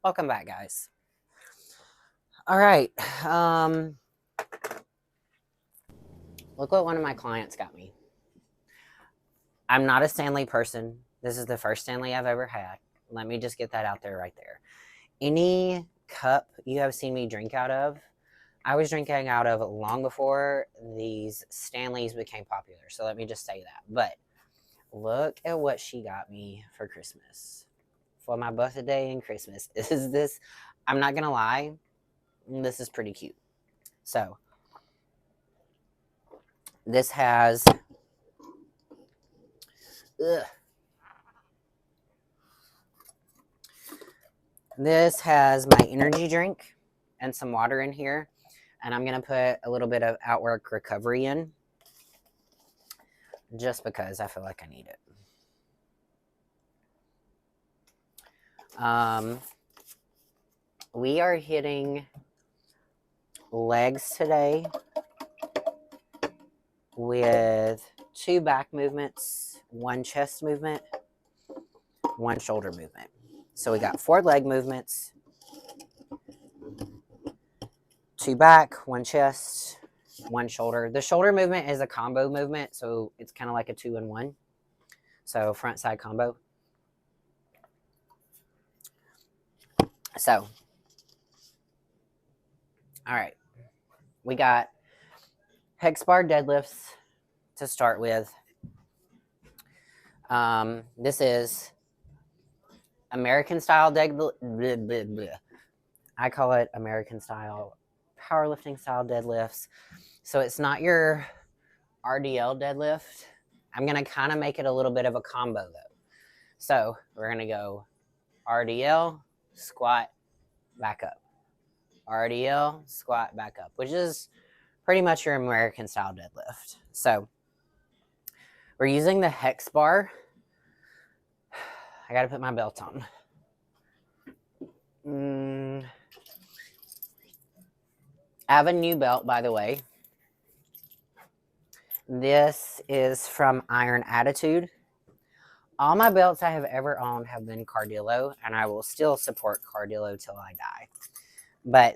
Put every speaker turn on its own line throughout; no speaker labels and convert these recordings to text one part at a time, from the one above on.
Welcome back, guys. All right. Look what one of my clients got me. I'm not a Stanley person. This is the first Stanley I've ever had. Let me just get that out there right there. Any cup you have seen me drink out of, I was drinking out of long before these Stanleys became popular. So let me just say that. But look at what she got me for Christmas. For my birthday and Christmas. Is this, I'm not going to lie, this is pretty cute. So this has, this has my energy drink and some water in here. And I'm going to put a little bit of Outwork Recovery in just because I feel like I need it. We are hitting legs today with 2 back movements, 1 chest movement, 1 shoulder movement. So we got 4 leg movements, 2 back, 1 chest, 1 shoulder. The shoulder movement is a combo movement, so it's kind of like a 2-in-1. So front side combo. So, all right, we got hex bar deadlifts to start with. This is American style I call it American style powerlifting style deadlifts. So it's not your RDL deadlift. I'm going to kind of make it a little bit of a combo though. So we're going to go RDL, squat, back up. RDL, squat, back up, which is pretty much your American style deadlift. So we're using the hex bar. I got to put my belt on. I have a new belt, by the way. This is from Iron Attitude. All my belts I have ever owned have been Cardillo, and I will still support Cardillo till I die. But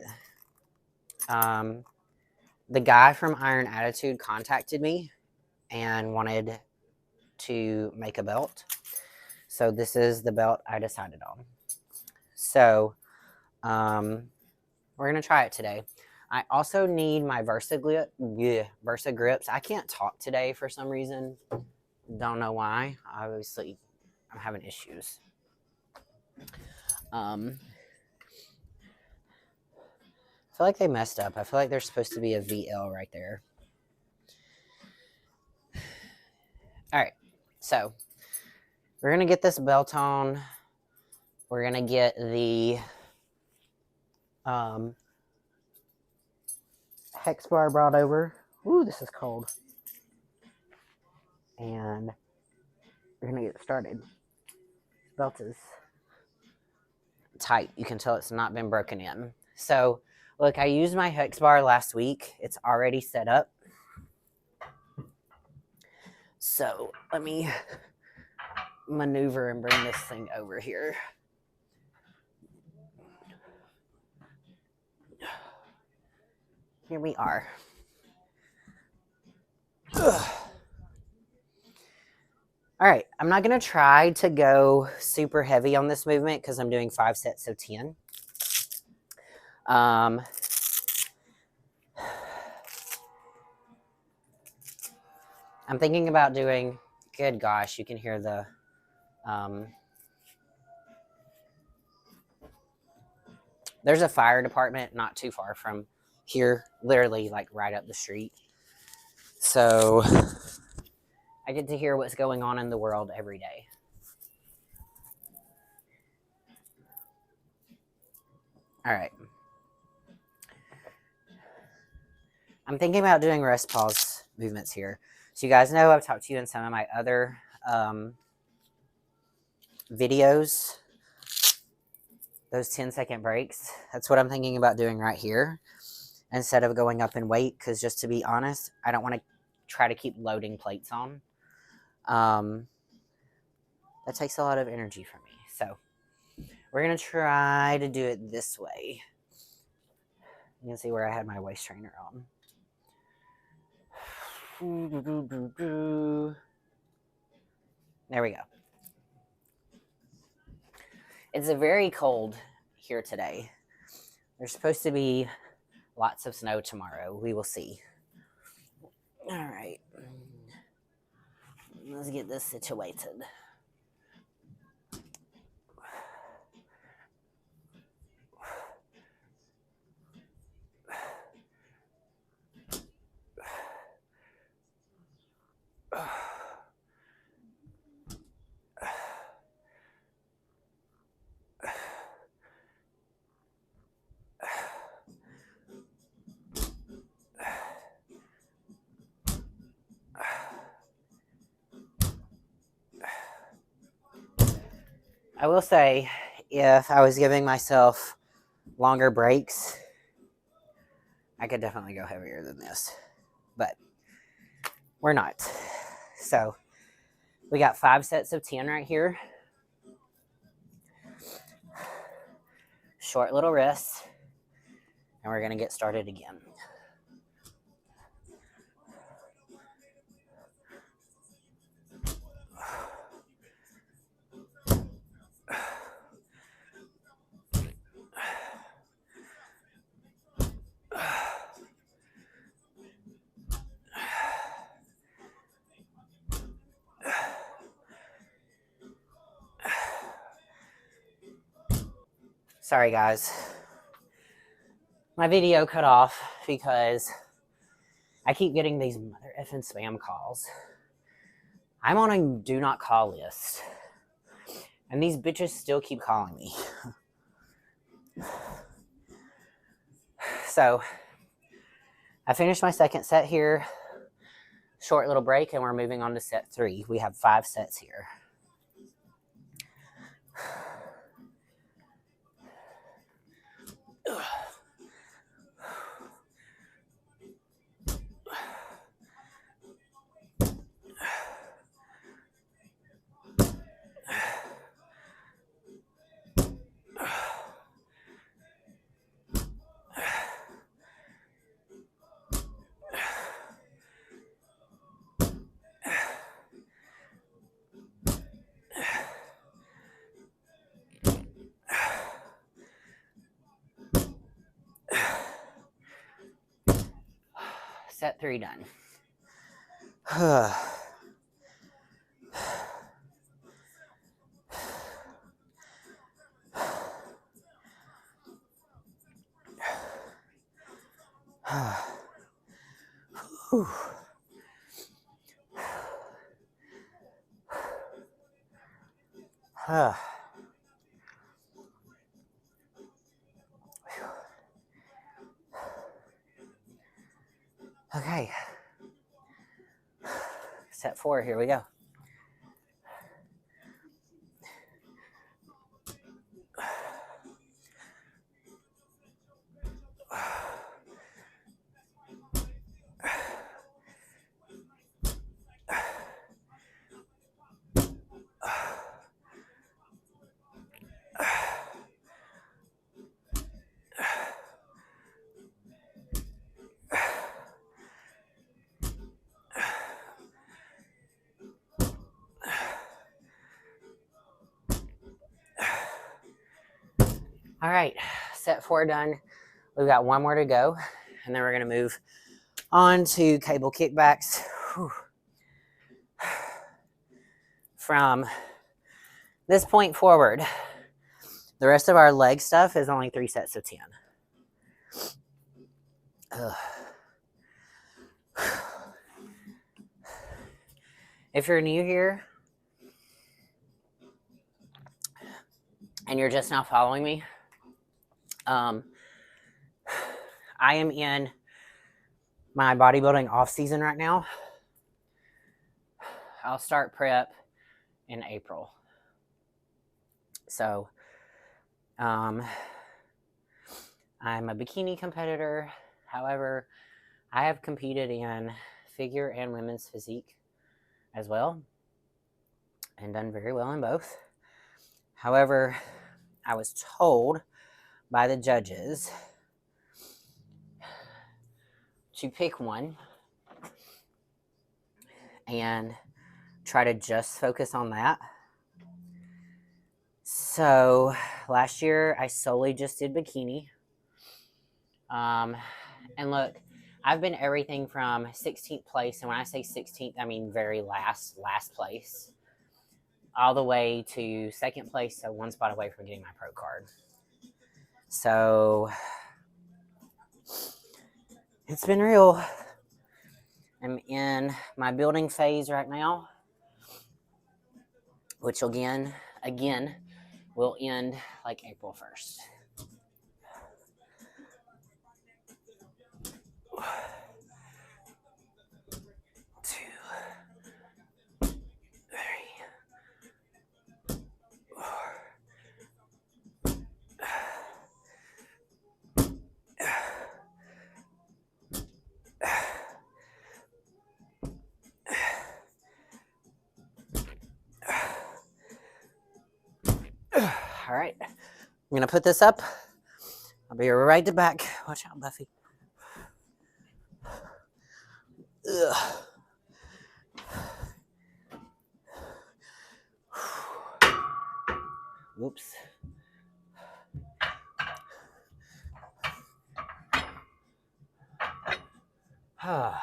the guy from Iron Attitude contacted me and wanted to make a belt. So this is the belt I decided on. So we're going to try it today. I also need my Versa grips. I can't talk today for some reason. Don't know why. Obviously, I'm having issues. I feel like they messed up. I feel like there's supposed to be a VL right there. All right. So we're going to get this belt on. We're going to get the hex bar brought over. Ooh, this is cold. And we're going to get started. Belt is tight. You can tell it's not been broken in. So, look, I used my hex bar last week. It's already set up. So, let me maneuver and bring this thing over here. Here we are. Ugh. All right, I'm not going to try to go super heavy on this movement because I'm doing 5 sets of 10. I'm thinking about doing, good gosh, you can hear the, there's a fire department not too far from here, literally like right up the street. So I get to hear what's going on in the world every day. All right. I'm thinking about doing rest pause movements here. So you guys know I've talked to you in some of my other videos, those 10-second breaks. That's what I'm thinking about doing right here instead of going up in weight, because just to be honest, I don't want to try to keep loading plates on. That takes a lot of energy from me. So We're going to try to do it this way. You can see where I had my waist trainer on. There we go. It's very cold here today. There's supposed to be lots of snow tomorrow. We will see. All right. Let's get this situated. I will say, if I was giving myself longer breaks, I could definitely go heavier than this, but we're not. So we got 5 sets of 10 right here. Short little rests, and we're going to get started again. Sorry guys, my video cut off because I keep getting these mother effing spam calls. I'm on a do not call list, and these bitches still keep calling me. So I finished my second set here, short little break, and we're moving on to set 3. We have 5 sets here. Set 3 done. Okay. Set 4, here we go. All right, set 4 done. We've got 1 more to go, and then we're going to move on to cable kickbacks. Whew. From this point forward, the rest of our leg stuff is only 3 sets of 10. Ugh. If you're new here and you're just now following me, I am in my bodybuilding off season right now. I'll start prep in April. So, I'm a bikini competitor. However, I have competed in figure and women's physique as well, and done very well in both. However, I was told by the judges to pick one and try to just focus on that. So last year I solely just did bikini. And look, I've been everything from 16th place, and when I say 16th, I mean very last place, all the way to second place, so one spot away from getting my pro card. So it's been real. I'm in my building phase right now, which again will end like April 1st. All right, I'm gonna put this up. I'll be right back. Watch out, Buffy. Ugh. Oops. I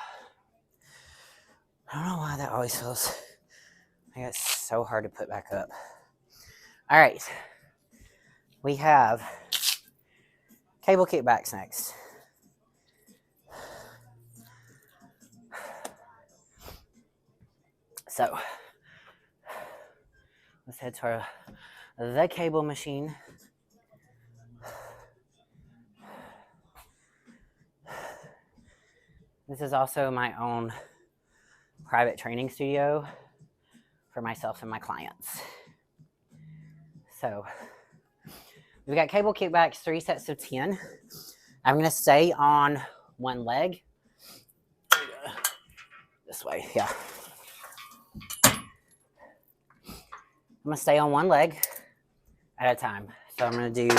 don't know why that always feels like it's so hard to put back up. All right, we have cable kickbacks next. So let's head to the cable machine. This is also my own private training studio for myself and my clients. So we've got cable kickbacks, 3 sets of 10. I'm going to stay on one leg. This way, yeah. I'm going to stay on one leg at a time. So I'm going to do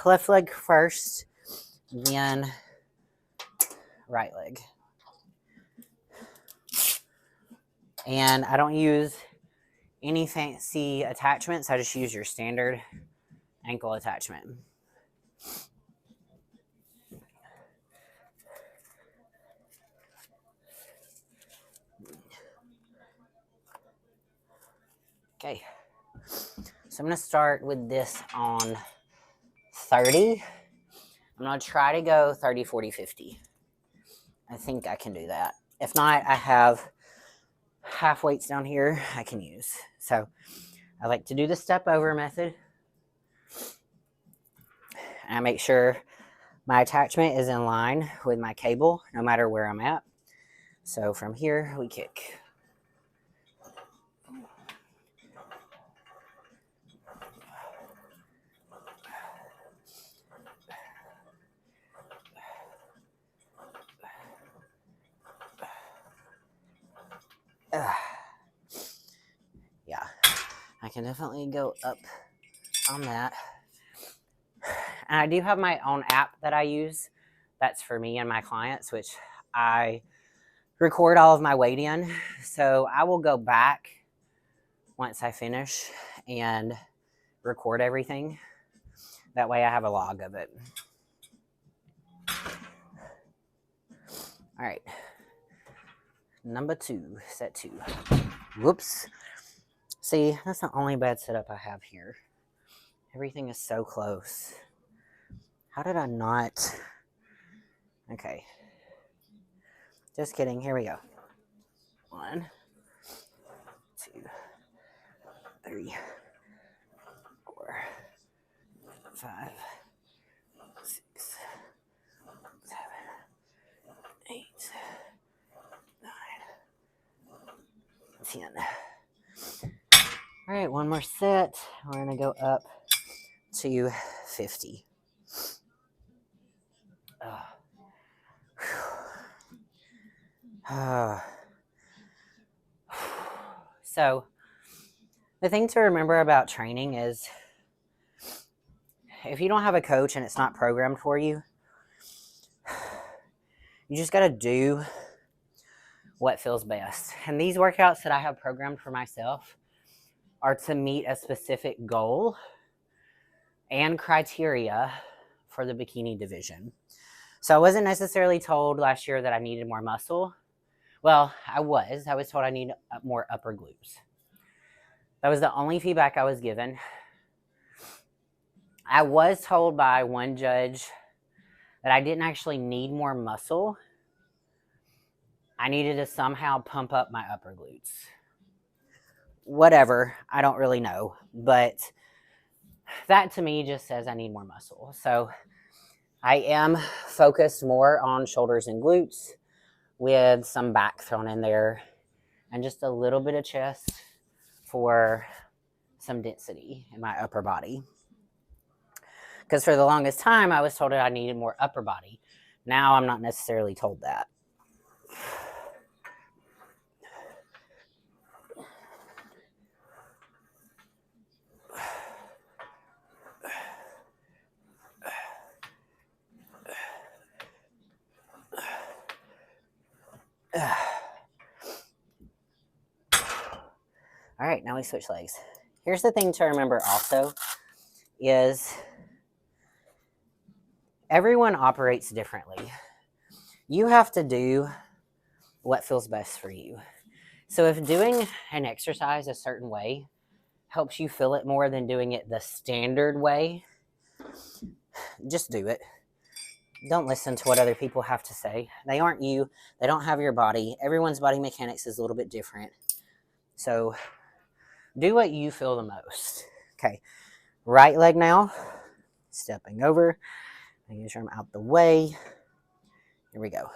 left leg first, then right leg. And I don't use any fancy attachments. I just use your standard ankle attachment. Okay, so I'm going to start with this on 30. I'm going to try to go 30, 40, 50. I think I can do that. If not, I have half weights down here I can use. So I like to do the step over method. And I make sure my attachment is in line with my cable no matter where I'm at. So from here we kick. Yeah, I can definitely go up on that. And I do have my own app that I use. That's for me and my clients, which I record all of my weight in. So I will go back once I finish and record everything. That way I have a log of it. All right. Number 2, set 2. Whoops. See, that's the only bad setup I have here. Everything is so close. How did I not? Okay. Just kidding. Here we go. 1, 2, 3, 4, 5, 6, 7, 8, 9, 10. All right, one more set. We're going to go up to 50. So the thing to remember about training is if you don't have a coach and it's not programmed for you, you just got to do what feels best. And these workouts that I have programmed for myself are to meet a specific goal and criteria for the bikini division. So I wasn't necessarily told last year that I needed more muscle. Well, I was told I need more upper glutes. That was the only feedback I was given. I was told by one judge that I didn't actually need more muscle. I needed to somehow pump up my upper glutes. Whatever, I don't really know, but that to me just says I need more muscle. So I am focused more on shoulders and glutes with some back thrown in there and just a little bit of chest for some density in my upper body. Because for the longest time, I was told that I needed more upper body. Now I'm not necessarily told that. All right, now we switch legs. Here's the thing to remember also is everyone operates differently. You have to do what feels best for you. So if doing an exercise a certain way helps you feel it more than doing it the standard way, just do it. Don't listen to what other people have to say. They aren't you. They don't have your body. Everyone's body mechanics is a little bit different. So do what you feel the most. Okay, right leg now. Stepping over. Making sure I'm out the way. Here we go.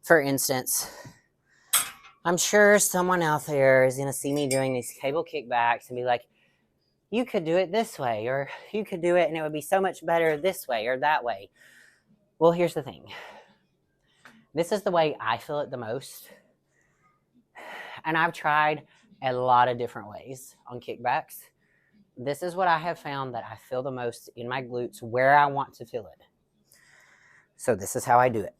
For instance, I'm sure someone out there is going to see me doing these cable kickbacks and be like, you could do it this way, or you could do it and it would be so much better this way or that way. Well, here's the thing. This is the way I feel it the most. And I've tried a lot of different ways on kickbacks. This is what I have found that I feel the most in my glutes where I want to feel it. So this is how I do it.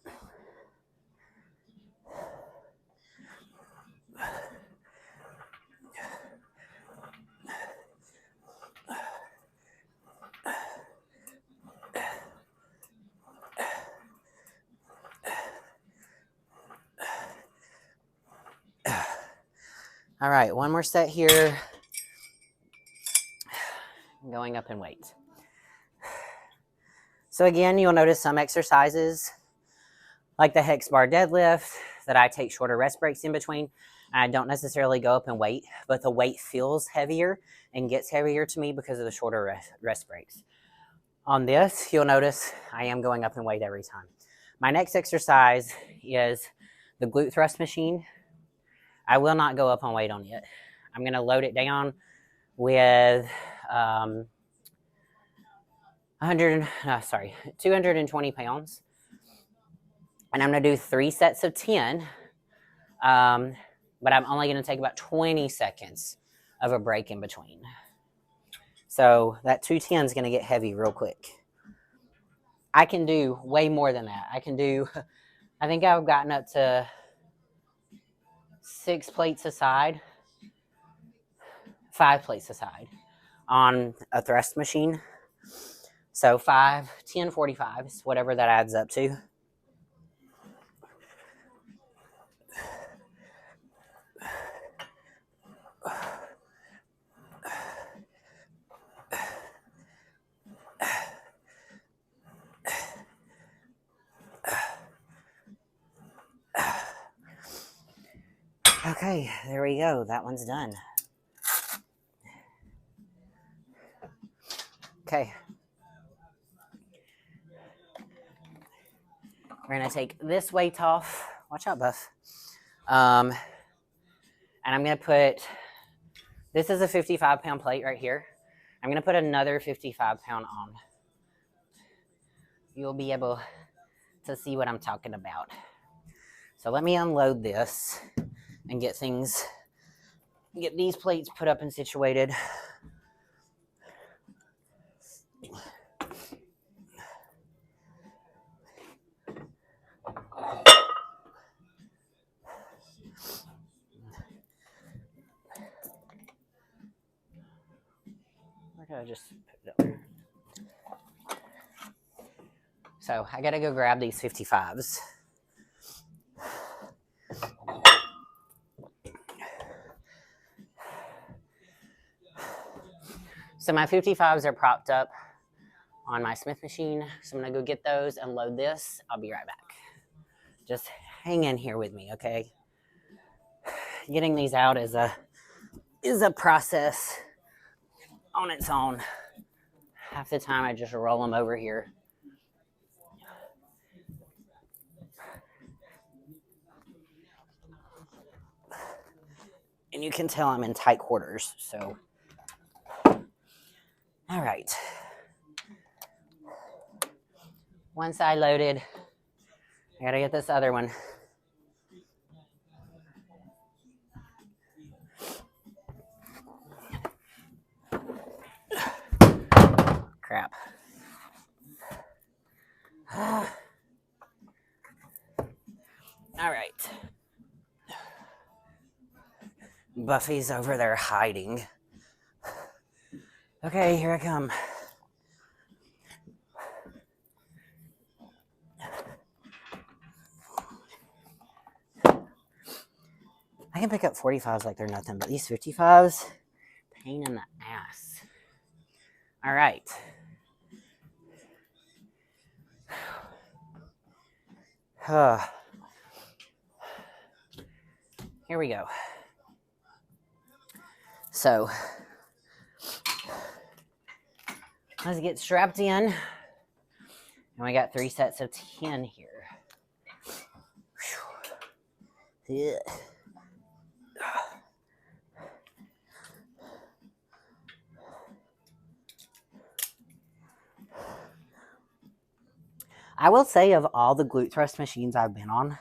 All right, one more set here. Going up in weight. So again, you'll notice some exercises like the hex bar deadlift that I take shorter rest breaks in between. I don't necessarily go up in weight, but the weight feels heavier and gets heavier to me because of the shorter rest breaks. On this, you'll notice I am going up in weight every time. My next exercise is the glute thrust machine. I will not go up on weight on it. I'm going to load it down with 220 pounds. And I'm going to do 3 sets of 10. But I'm only going to take about 20 seconds of a break in between. So that 210 is going to get heavy real quick. I can do way more than that. I think I've gotten up to 6 plates aside, 5 plates aside on a thrust machine. So 5, 10, 45s, whatever that adds up to. Okay, there we go. That one's done. Okay. We're going to take this weight off. Watch out, Buff. And I'm going to put, this is a 55-pound plate right here. I'm going to put another 55-pound on. You'll be able to see what I'm talking about. So let me unload this and get these plates put up and situated. Where did I just put it up there? So I gotta go grab these 55s. So my 55s are propped up on my Smith machine. So I'm gonna go get those and load this. I'll be right back. Just hang in here with me, okay? Getting these out is a process on its own. Half the time I just roll them over here. And you can tell I'm in tight quarters, so. All right. One side loaded. I gotta get this other one. Crap. All right. Buffy's over there hiding. Okay, here I come. I can pick up 45s like they're nothing, but these 55s, pain in the ass. All right. Here we go. So, let's get strapped in. And we got 3 sets of 10 here. Yeah. I will say, of all the glute thrust machines I've been on,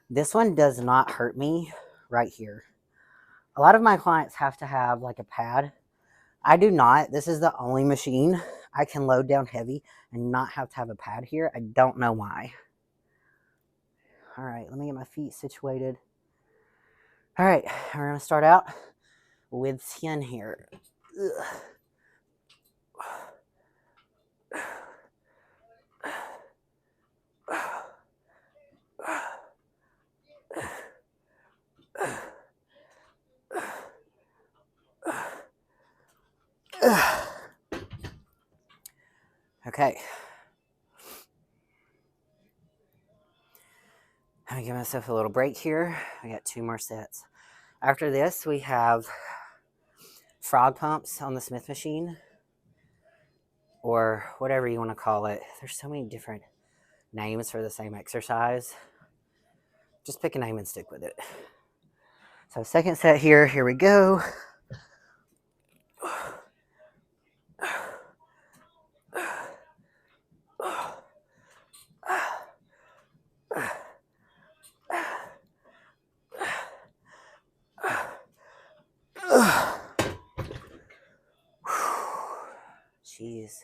this one does not hurt me right here. A lot of my clients have to have like a pad. I do not. This is the only machine I can load down heavy and not have to have a pad here. I don't know why. All right, let me get my feet situated. All right, we're going to start out with 10 here. Ugh. Okay. I'm going to give myself a little break here. I got 2 more sets. After this, we have frog pumps on the Smith machine, or whatever you want to call it. There's so many different names for the same exercise. Just pick a name and stick with it. So second set here we go. Jeez.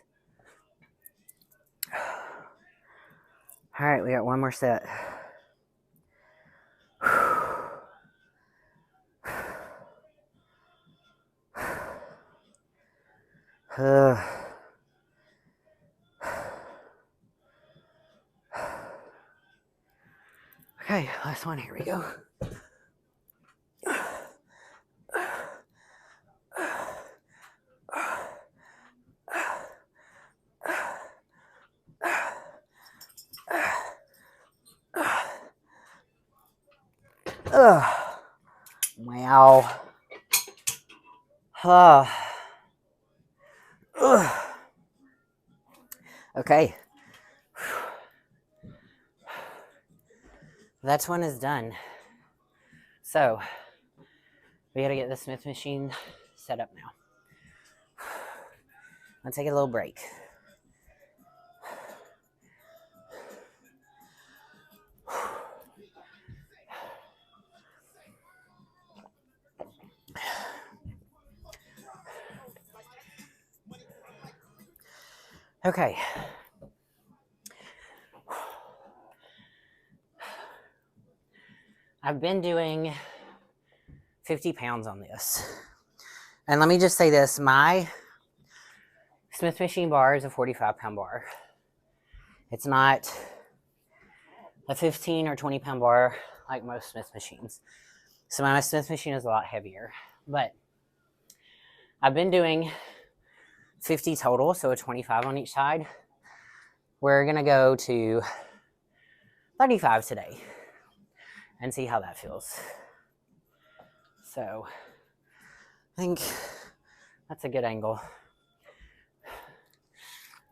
All right, we got 1 more set. Okay, last one. Here we go. Wow. Okay. That one is done. So, we gotta get the Smith machine set up now. I'm gonna take a little break. Okay. I've been doing 50 pounds on this. And let me just say this, my Smith machine bar is a 45-pound bar. It's not a 15 or 20-pound bar like most Smith machines. So my Smith machine is a lot heavier. But I've been doing 50 total, so a 25 on each side. We're going to go to 35 today and see how that feels. So I think that's a good angle.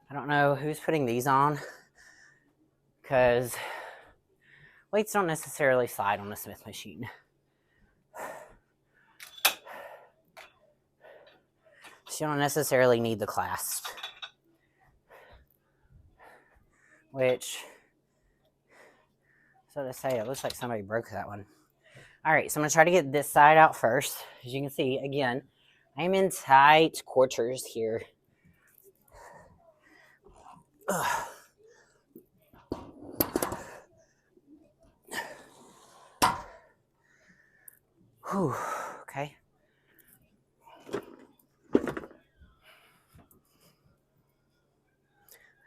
I don't know who's putting these on because weights don't necessarily slide on the Smith machine. So you don't necessarily need the clasp, which, so to say, it looks like somebody broke that one. All right, so I'm gonna try to get this side out first. As you can see, again, I'm in tight quarters here. Ugh. Whew, okay.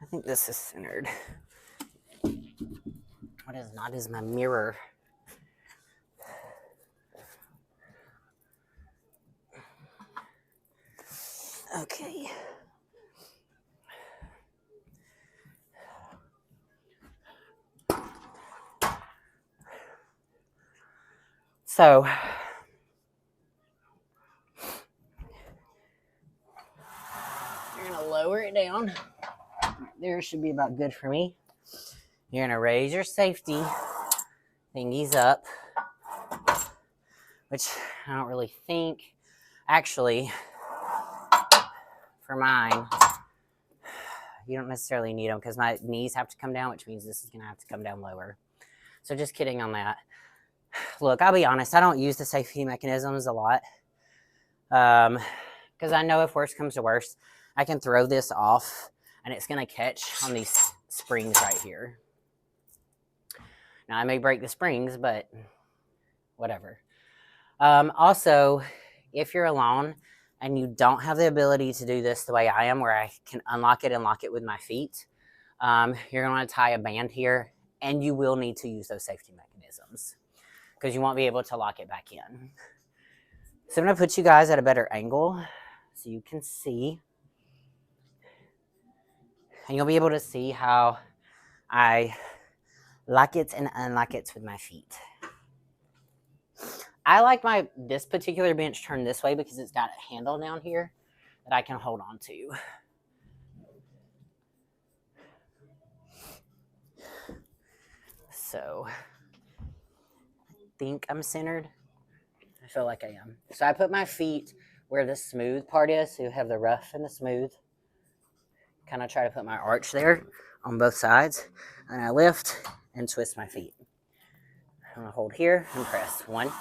I think this is centered. What is not is my mirror. Okay. So, you're going to lower it down. There should be about good for me. You're going to raise your safety thingies up, which I don't really think, actually, for mine, you don't necessarily need them because my knees have to come down, which means this is going to have to come down lower. So just kidding on that. Look, I'll be honest, I don't use the safety mechanisms a lot because I know if worse comes to worse, I can throw this off and it's going to catch on these springs right here. Now, I may break the springs, but whatever. Also, if you're alone and you don't have the ability to do this the way I am, where I can unlock it and lock it with my feet, you're going to tie a band here, and you will need to use those safety mechanisms because you won't be able to lock it back in. So I'm going to put you guys at a better angle so you can see. And you'll be able to see how I lock it and unlock it with my feet. I like this particular bench turned this way because it's got a handle down here that I can hold on to. So, I think I'm centered. I feel like I am. So I put my feet where the smooth part is, so you have the rough and the smooth. Kind of try to put my arch there on both sides. And I lift and twist my feet. I'm going to hold here and press. 1, 2, 3,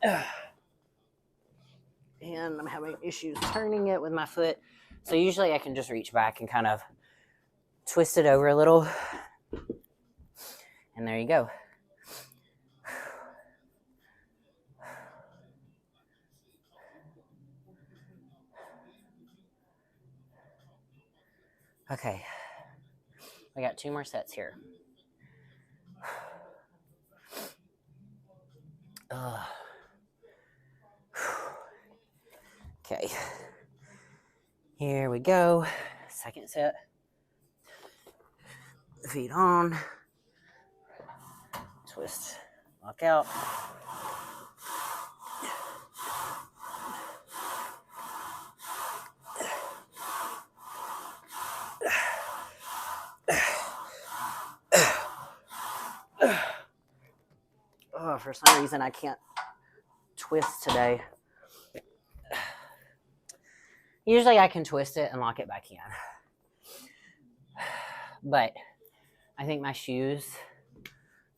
4. And I'm having issues turning it with my foot. So usually I can just reach back and kind of twist it over a little. And there you go. Okay. I got 2 more sets here. Okay. Here we go. Second set. Feet on. Twist. Lock out. For some reason, I can't twist today. Usually I can twist it and lock it back in. But I think my shoes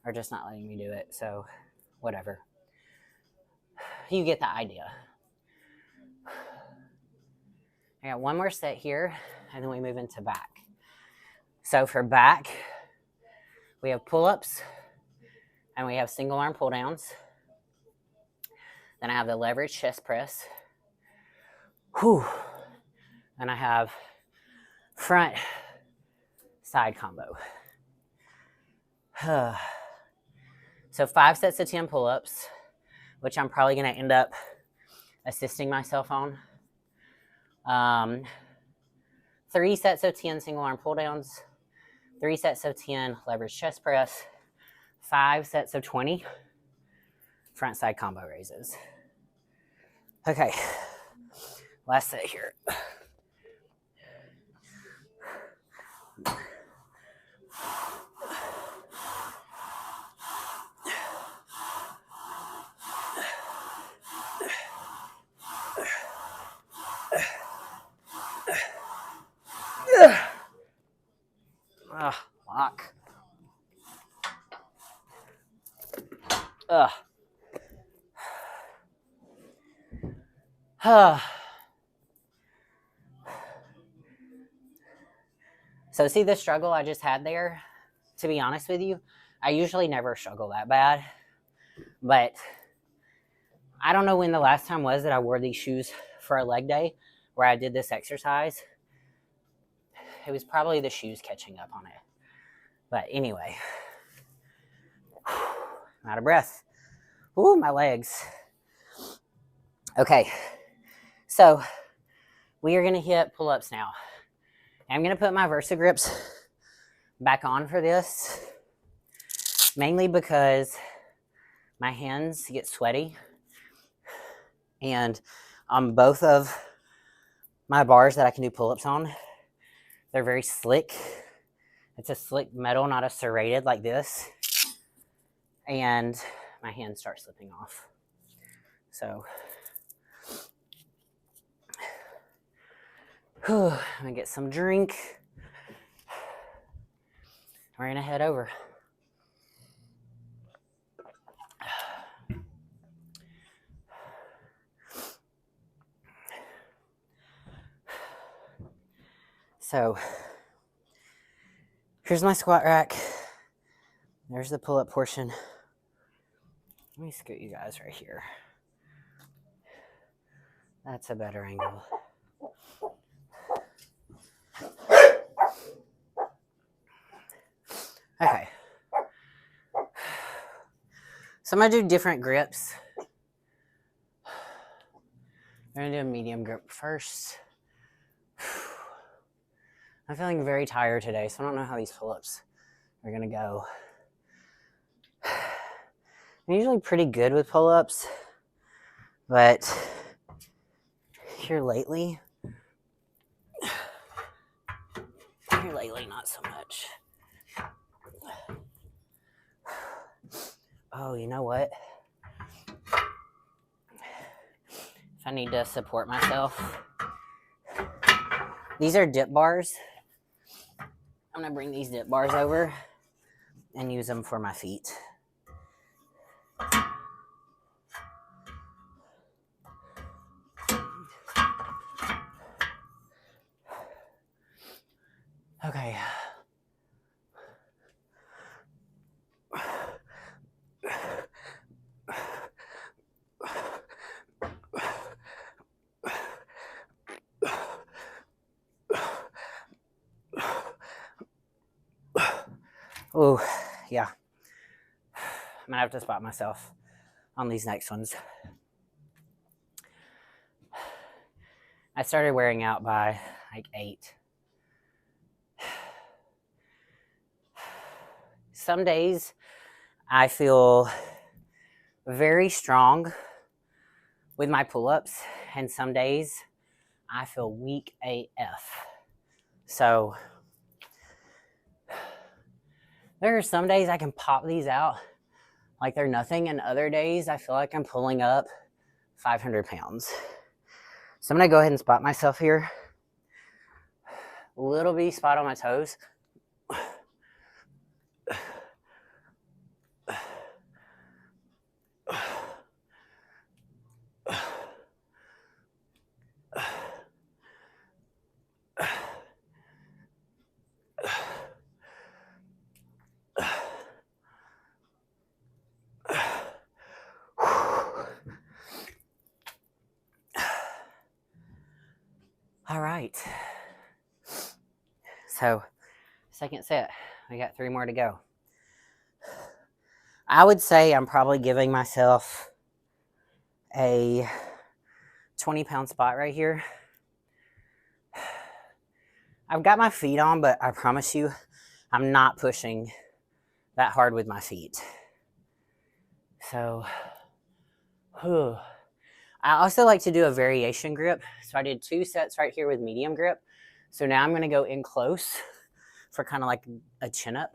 are just not letting me do it. So whatever. You get the idea. I got one more set here, and then we move into back. So for back, we have pull-ups, and we have single arm pull downs. Then I have the leverage chest press. Whew. And I have front side combo. So 5 sets of 10 pull-ups, which I'm probably going to end up assisting myself on. 3 sets of 10 single arm pull downs, 3 sets of 10 leverage chest press, 5 sets of 20 front side combo raises. Okay, last set here. Lock. So see the struggle I just had there? To be honest with you, I usually never struggle that bad. But I don't know when the last time was that I wore these shoes for a leg day where I did this exercise. It was probably the shoes catching up on it. But anyway, I'm out of breath. Ooh, my legs. Okay, so we are going to hit pull-ups now. I'm going to put my Versa grips back on for this, mainly because my hands get sweaty. And on both of my bars that I can do pull-ups on, they're very slick. It's a slick metal, not a serrated like this. And my hands start slipping off. So, I'm gonna get some drink. We're gonna head over. So, here's my squat rack. There's the pull-up portion. Let me scoot you guys right here. That's a better angle. Okay. So I'm going to do different grips. I'm going to do a medium grip first. I'm feeling very tired today, so I don't know how these pull-ups are going to go. I'm usually pretty good with pull-ups, but here lately, not so much. Oh, you know what? If I need to support myself, these are dip bars. I'm going to bring these dip bars over and use them for my feet. Okay. Oh, yeah. I'm gonna have to spot myself on these next ones. I started wearing out by like 8. Some days I feel very strong with my pull-ups, and some days I feel weak AF. So there are some days I can pop these out like they're nothing. And other days, I feel like I'm pulling up 500 pounds. So I'm going to go ahead and spot myself here. A little bitty spot on my toes. All right. So, second set. We got 3 more to go. I would say I'm probably giving myself a 20-pound spot right here. I've got my feet on, but I promise you, I'm not pushing that hard with my feet. So, whew. I also like to do a variation grip. So I did 2 sets right here with medium grip. So now I'm going to go in close for kind of like a chin up.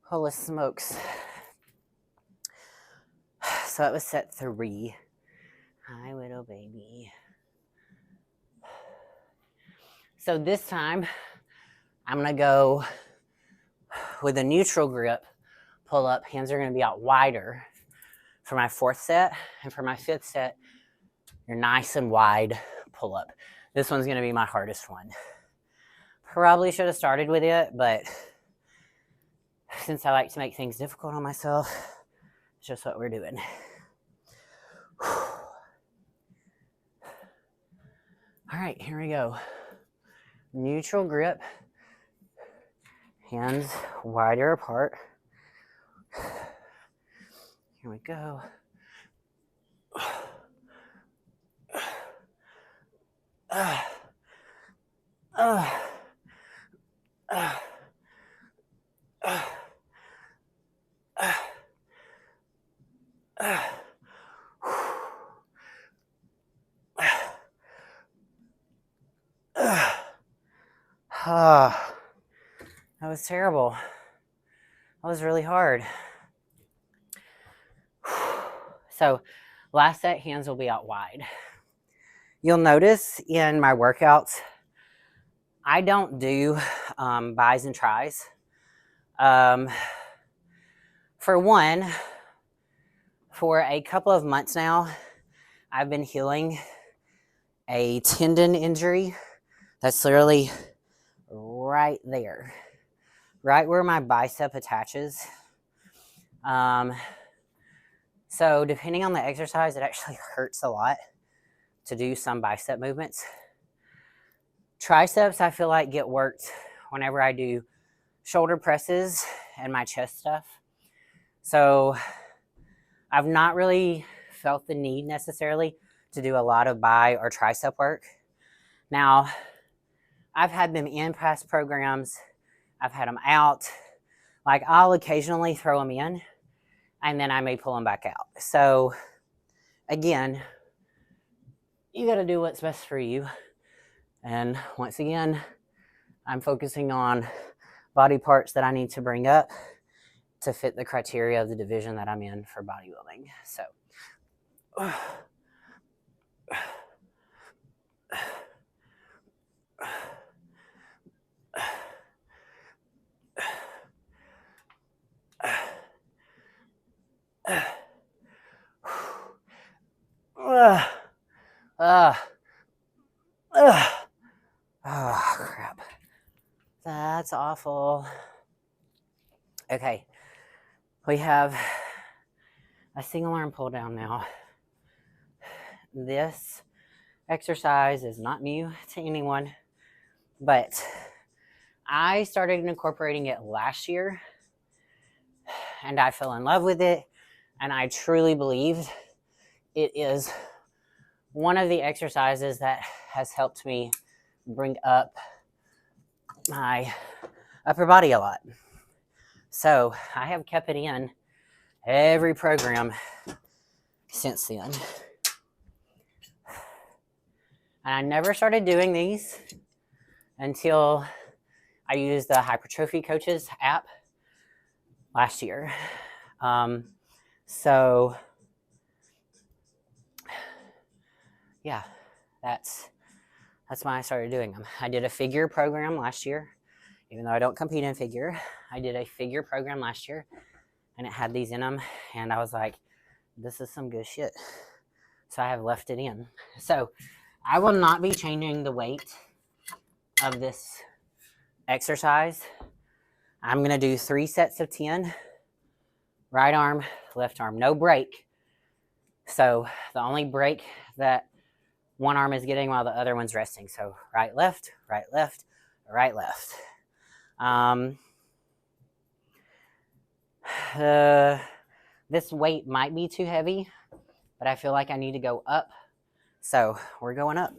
Holy smokes. So that was set 3. Hi, little baby. So this time, I'm going to go with a neutral grip, pull up. Hands are going to be out wider for my 4th set. And for my 5th set, you're nice and wide pull up. This one's going to be my hardest one. Probably should have started with it, but since I like to make things difficult on myself, it's just what we're doing. All right, here we go. Neutral grip. Hands wider apart. Here we go. That was terrible. That was really hard. So last set, hands will be out wide. You'll notice in my workouts, I don't do bis and tris. For one, for a couple of months now, I've been healing a tendon injury that's literally right there, right where my bicep attaches. So depending on the exercise, it actually hurts a lot to do some bicep movements. Triceps, I feel like, get worked whenever I do shoulder presses and my chest stuff. So I've not really felt the need necessarily to do a lot of bi or tricep work. Now, I've had them in past programs. I've had them out. Like, I'll occasionally throw them in, and then I may pull them back out. So, again, you got to do what's best for you. And once again, I'm focusing on body parts that I need to bring up to fit the criteria of the division that I'm in for bodybuilding. So, oh, crap. That's awful. Okay. We have a single arm pull down now. This exercise is not new to anyone, but I started incorporating it last year and I fell in love with it. And I truly believe it is one of the exercises that has helped me bring up my upper body a lot. So I have kept it in every program since then. And I never started doing these until I used the Hypertrophy Coaches app last year. So yeah, that's why I started doing them. I did a figure program last year, even though I don't compete in figure. I did a figure program last year, and it had these in them, and I was like, this is some good shit. So I have left it in. So I will not be changing the weight of this exercise. I'm going to do 3 sets of 10, right arm, left arm, no break. So the only break that one arm is getting while the other one's resting. So right, left, right, left, right, left. This weight might be too heavy, but I feel like I need to go up. So we're going up.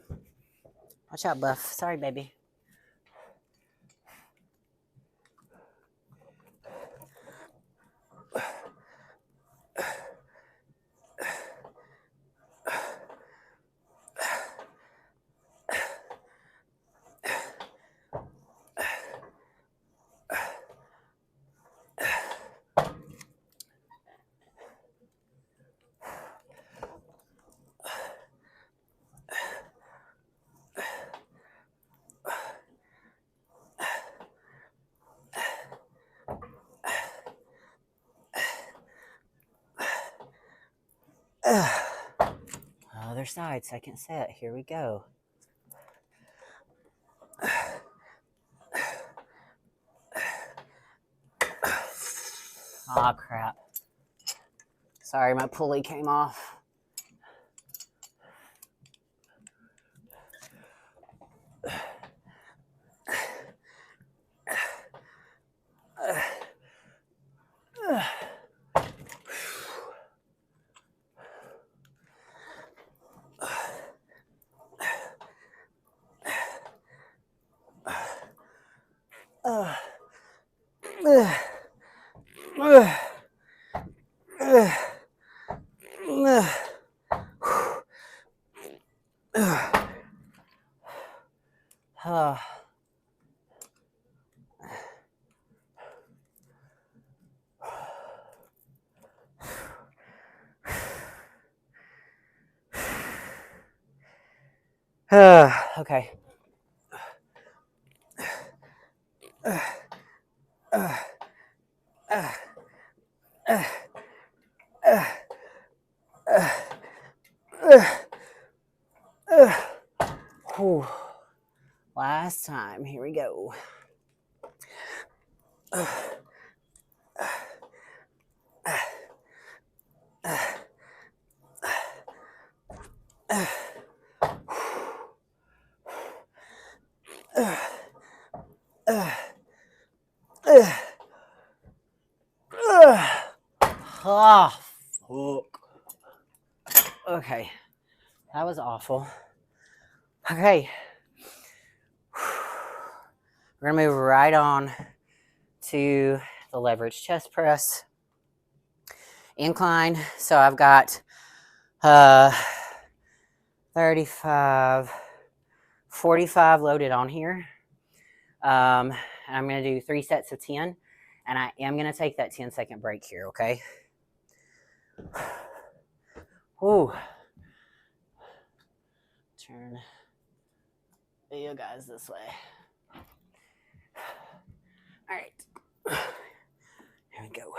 Watch out, Buff. Sorry, baby. Other side, second set. Here we go. Aw, crap. Sorry, my pulley came off. Okay. Last time. Here we go. Oh, fuck. Okay, that was awful. Okay, we're gonna move right on to the leverage chest press. Incline, so I've got 35, 45 loaded on here. I'm gonna do 3 sets of 10, and I am gonna take that 10-second break here, okay? Ooh. Turn you guys this way. All right. Here we go.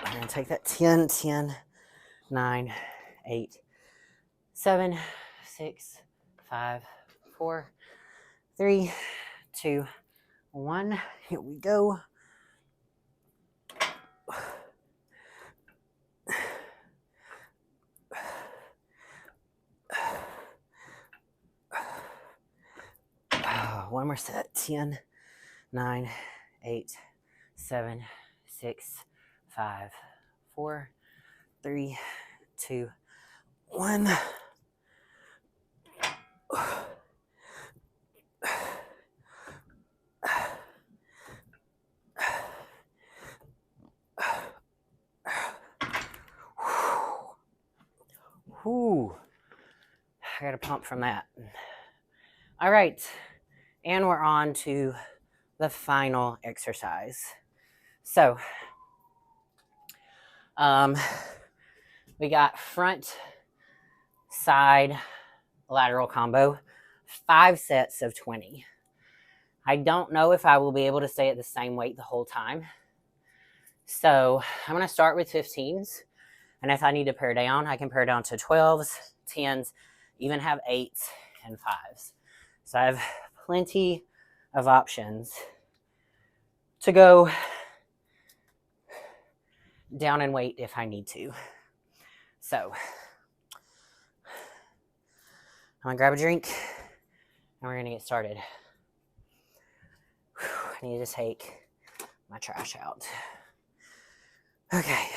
I'm going to take that 10, 10, 9, 8, 7, 6, 5, 4, 3, 2, 1. Here we go. One more set. 10, 9, 8, 7, 6, 5, 4, 3, 2, 1. Whew. I got a pump from that. All right. And we're on to the final exercise. So, we got front, side, lateral combo, 5 sets of 20. I don't know if I will be able to stay at the same weight the whole time. So I'm going to start with 15s. And if I need to pare down, I can pare down to 12s, 10s, even have 8s and 5s. So I have plenty of options to go down in weight if I need to. So I'm going to grab a drink and we're going to get started. I need to take my trash out. Okay.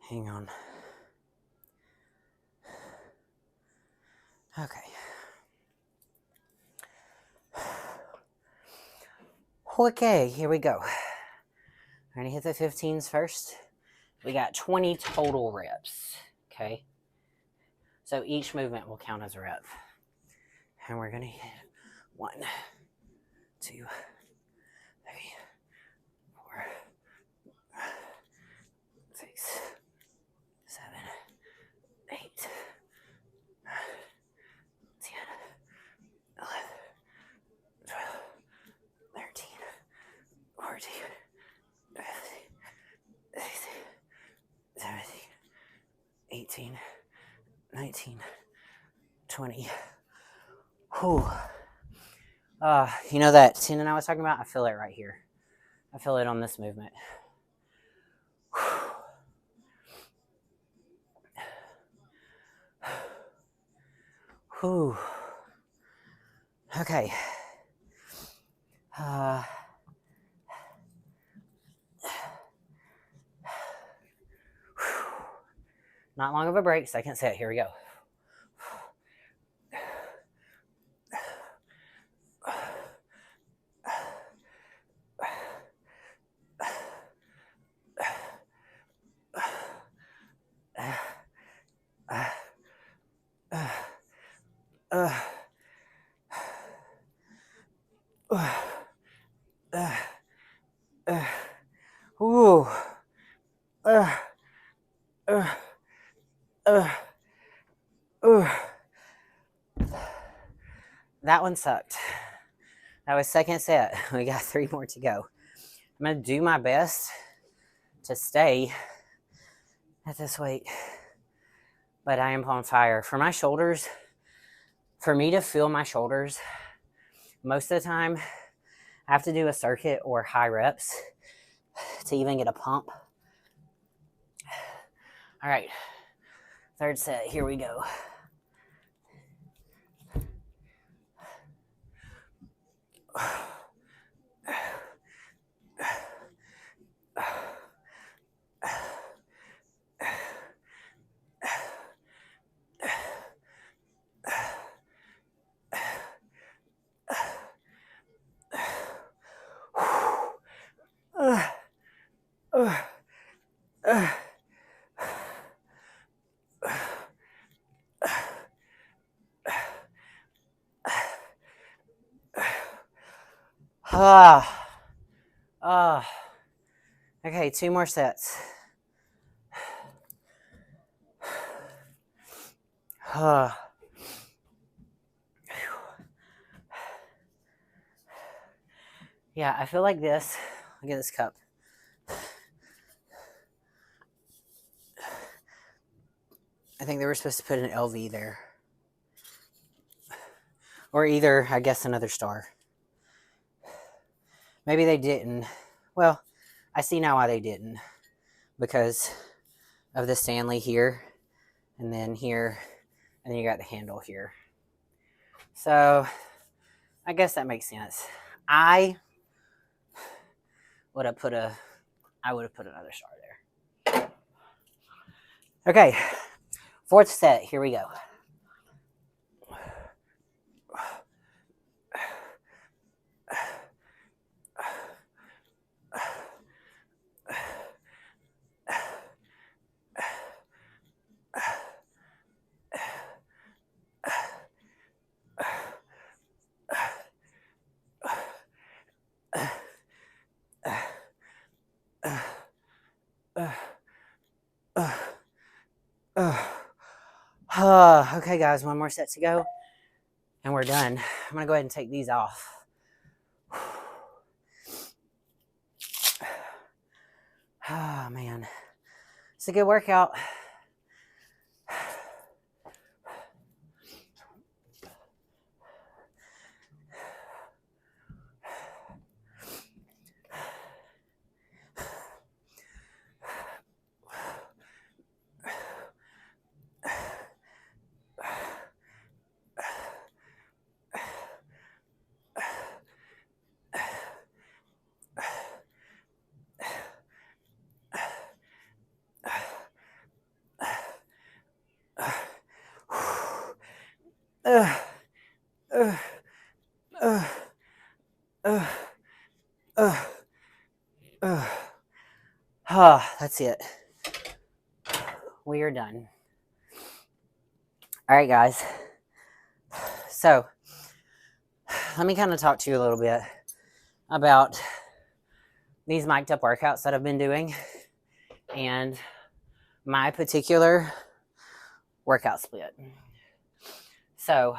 Hang on. Okay. Okay, here we go. We're going to hit the 15s first. We got 20 total reps, okay? So each movement will count as a rep. And we're going to hit 1, 2, 3, 4, 6, 7, 8, 9, 10, 11, 12, 13, 14, 15, 16, 17, 18, 19, 20. Whew. You know that tendon I was talking about? I feel it right here. I feel it on this movement. Whew. Okay. Not long of a break, second set. Here we go. Ooh. That one sucked. That was second set. We got 3 more to go. I'm going to do my best to stay at this weight, but I am on fire. For my shoulders, for me to feel my shoulders, most of the time, I have to do a circuit or high reps to even get a pump. All right, third set, here we go. Okay, 2 more sets. Yeah, I feel like this. Look at this cup. I think they were supposed to put an LV there. Or either, I guess, another star. Maybe they didn't. Well, I see now why they didn't, because of the Stanley here, and then here, and then you got the handle here. So I guess that makes sense. I would have put another star there. Okay, fourth set, here we go. Okay, guys, one more set to go, and we're done. I'm going to go ahead and take these off. Oh, man. It's a good workout. That's it. We are done. All right, guys. So, let me kind of talk to you a little bit about these mic'd up workouts that I've been doing and my particular workout split. So,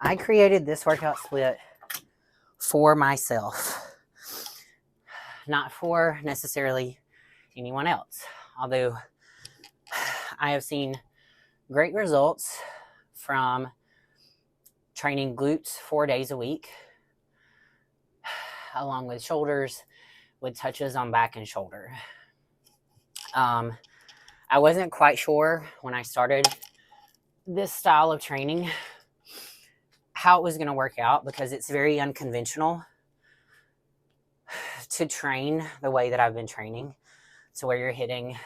I created this workout split for myself, not for necessarily anyone else. Although I have seen great results from training glutes 4 days a week, along with shoulders, with touches on back and shoulder. I wasn't quite sure when I started this style of training how it was going to work out, because it's very unconventional to train the way that I've been training, to where you're hitting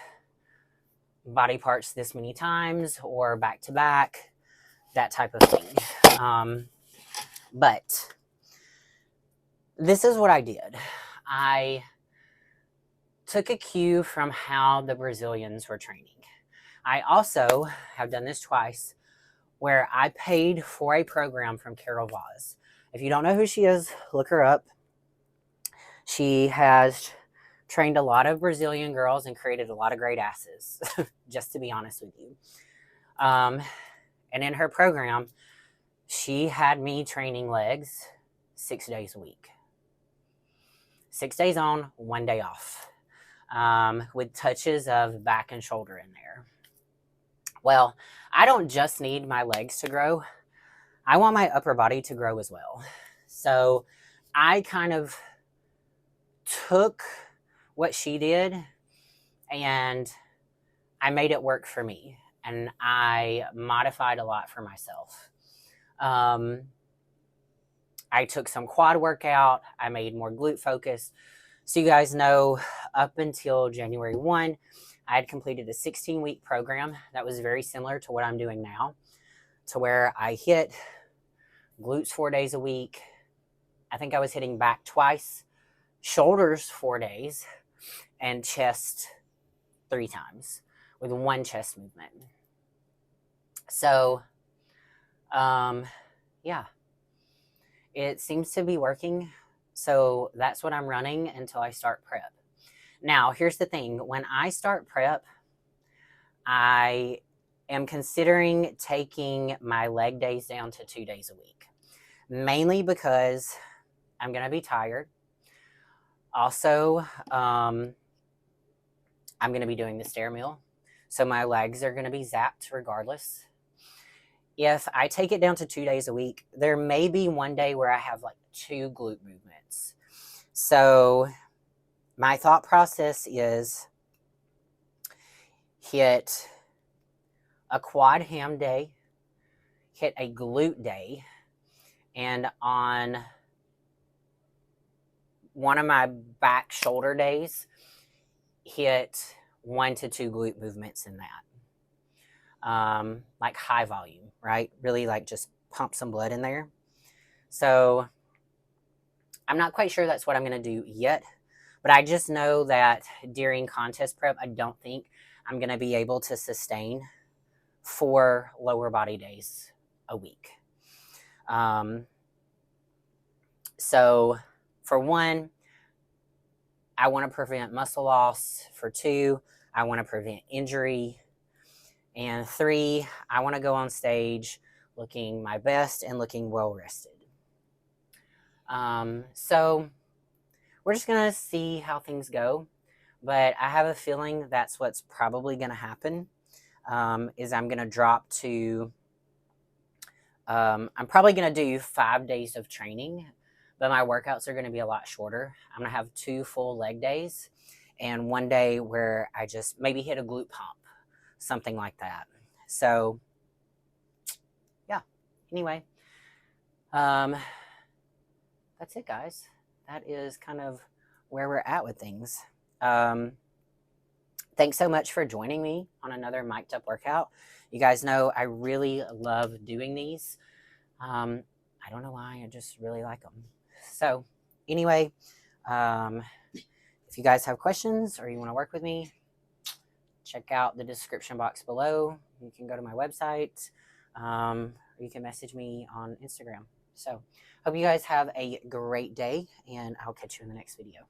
body parts this many times or back to back, that type of thing. But this is what I did. I took a cue from how the Brazilians were training. I also have done this twice, where I paid for a program from Carol Vaz. If you don't know who she is, look her up. She has trained a lot of Brazilian girls and created a lot of great asses, just to be honest with you. And in her program, she had me training legs 6 days a week. 6 days on, 1 day off, with touches of back and shoulder in there. Well, I don't just need my legs to grow. I want my upper body to grow as well. So I kind of took what she did and I made it work for me. And I modified a lot for myself. I took some quad workout. I made more glute focus. So you guys know, up until January 1, I had completed a 16-week program that was very similar to what I'm doing now, to where I hit glutes 4 days a week. I think I was hitting back twice, shoulders 4 days, and chest 3 times with 1 chest movement. So, yeah, it seems to be working. So that's what I'm running until I start prep. Now, here's the thing. When I start prep, I am considering taking my leg days down to 2 days a week, mainly because I'm going to be tired. Also, I'm going to be doing the stair mill, so my legs are going to be zapped regardless. If I take it down to 2 days a week, there may be one day where I have like 2 glute movements. So my thought process is hit a quad ham day, hit a glute day, and on one of my back shoulder days, hit 1 to 2 glute movements in that. Like high volume, right? Really like just pump some blood in there. So I'm not quite sure that's what I'm going to do yet, but I just know that during contest prep, I don't think I'm going to be able to sustain 4 lower body days a week. So for 1, I want to prevent muscle loss. For 2, I want to prevent injury. And 3, I want to go on stage looking my best and looking well rested. So we're just going to see how things go. But I have a feeling that's what's probably going to happen, is I'm going to drop to, I'm probably going to do 5 days of training, but my workouts are going to be a lot shorter. I'm going to have 2 full leg days and 1 day where I just maybe hit a glute pump, something like that. So yeah, anyway, that's it, guys. That is kind of where we're at with things. Thanks so much for joining me on another mic'd up workout. You guys know I really love doing these. I don't know why, I just really like them. So anyway, if you guys have questions or you want to work with me, check out the description box below. You can go to my website, or you can message me on Instagram. So hope you guys have a great day, and I'll catch you in the next video.